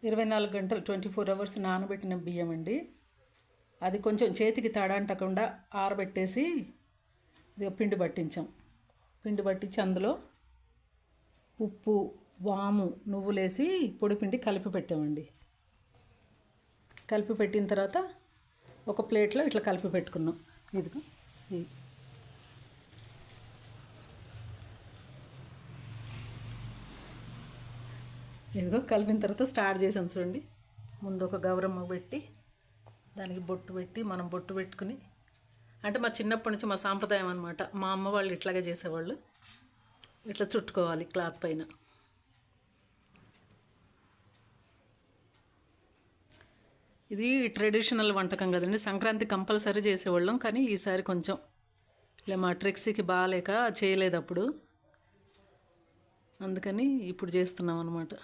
24 గంటలు 24 అవర్స్ నానబెట్టిన బియ్యం అండి. అది కొంచెం చేతికి తడంటకుండా ఆరబెట్టేసి పిండి పట్టించాం. పిండి పట్టించి అందులో ఉప్పు, వాము, నువ్వులేసి పొడిపిండి కలిపి పెట్టామండి. కలిపి పెట్టిన తర్వాత ఒక ప్లేట్లో ఇట్లా కలిపి పెట్టుకున్నాం. ఇదిగో ఇదిగో కలిపిన తర్వాత స్టార్ట్ చేసాం చూడండి. ముందు ఒక గౌరమ్మ పెట్టి దానికి బొట్టు పెట్టి మనం బొట్టు పెట్టుకుని, అంటే మా చిన్నప్పటి నుంచి మా సాంప్రదాయం అనమాట. మా అమ్మ వాళ్ళు ఇట్లాగే చేసేవాళ్ళు. ఇట్లా చుట్టుకోవాలి క్లాత్ పైన. ఇది ట్రెడిషనల్ వంటకం కదండి. సంక్రాంతి కంపల్సరీ చేసేవాళ్ళం, కానీ ఈసారి కొంచెం ఇలా మా ట్రిక్స్కి బాగాలేక చేయలేదు అప్పుడు, అందుకని ఇప్పుడు చేస్తున్నాం అనమాట.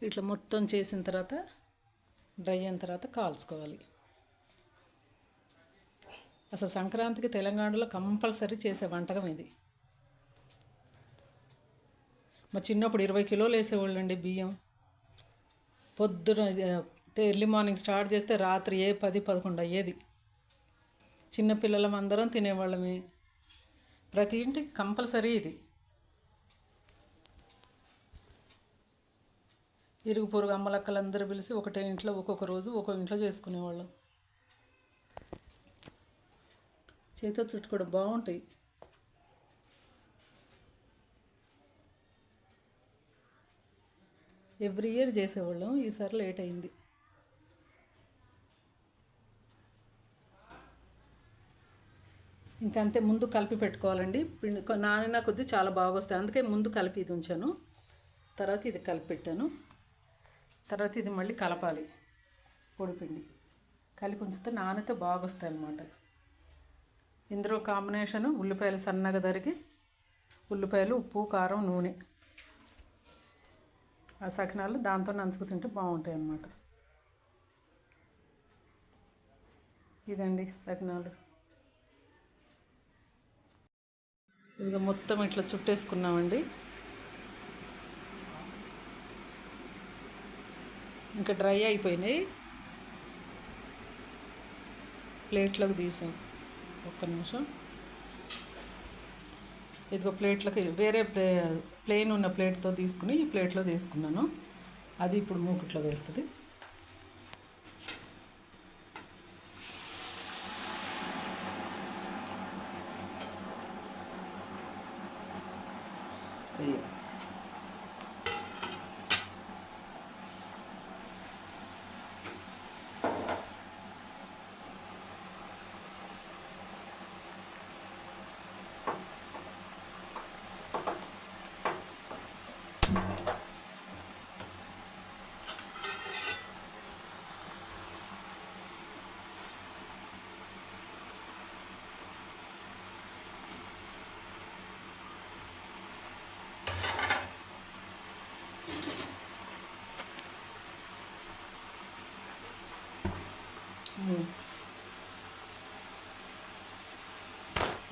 ఇట్లా మొత్తం చేసిన తర్వాత డ్రై అయిన తర్వాత కాల్చుకోవాలి. అసలు సంక్రాంతికి తెలంగాణలో కంపల్సరీ చేసే వంటకం ఇది. మా చిన్నప్పుడు 20 కిలోలు వేసేవాళ్ళు అండి బియ్యం. పొద్దున ఎర్లీ మార్నింగ్ స్టార్ట్ చేస్తే రాత్రి 10-11 అయ్యేది. చిన్నపిల్లలం అందరం తినేవాళ్ళమే. ప్రతి ఇంటికి కంపల్సరీ ఇది. ఇరుగు పొరుగు అమ్మలక్కలందరూ పిలిచి ఒకటే ఇంట్లో ఒక్కొక్క రోజు ఒక్కొక్క ఇంట్లో చేసుకునేవాళ్ళం. చేతితో చుట్టుకోవడం బాగుంటాయి. ఎవ్రీ ఇయర్ చేసేవాళ్ళం, ఈసారి లేట్ అయింది. ఇంకంతే, ముందు కలిపి పెట్టుకోవాలండి. పిండి నానిన కొద్దీ చాలా బాగా వస్తాయి, అందుకే ముందు కలిపి ఇది ఉంచాను. తర్వాత ఇది కలిపి పెట్టాను. తర్వాత ఇది మళ్ళీ కలపాలి. పొడిపిండి కలిపి ఉంచితే నానితే బాగా వస్తాయి అన్నమాట. ఇందులో కాంబినేషను ఉల్లిపాయలు సన్నగా తరిగి, ఉల్లిపాయలు, ఉప్పు, కారం, నూనె. ఆ సకినాలు దాంతో నంచుకు తింటే బాగుంటాయి అన్నమాట. ఇదండి సకినాలు. ఇదిగో మొత్తం ఇట్లా చుట్టేసుకున్నామండి. ఇంకా డ్రై అయిపోయినాయి. ప్లేట్లోకి తీసాం. ఒక్క నిమిషం. ఇదిగో ప్లేట్లోకి వేరే ప్లెయిన్ ఉన్న ప్లేట్తో తీసుకుని ఈ ప్లేట్లో తీసుకున్నాను. అది ఇప్పుడు మూకుట్లో వేస్తుంది.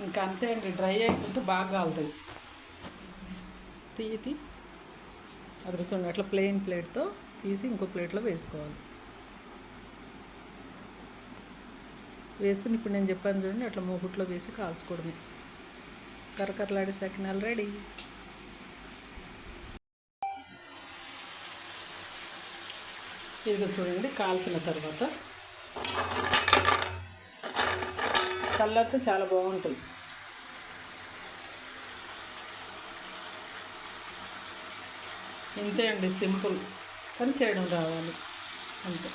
ఇంకా అంతే అండి. డ్రై అయిపోతే బాగా కాలుతుంది. తీసి అదృష్టం అట్లా ప్లెయిన్ ప్లేట్తో తీసి ఇంకో ప్లేట్లో వేసుకోవాలి. వేసుకుని ఇప్పుడు నేను చెప్పాను చూడండి, అట్లా మూగుట్లో వేసి కాల్చుకోవడమే. కరకరలాడే సకినాలు రెడీ. ఇదిగో చూడండి, కాల్చిన తర్వాత చల్లారితే చాలా బాగుంటుంది. ఇంతే అండి, సింపుల్, కానీ చేయడం రావాలి అంతే.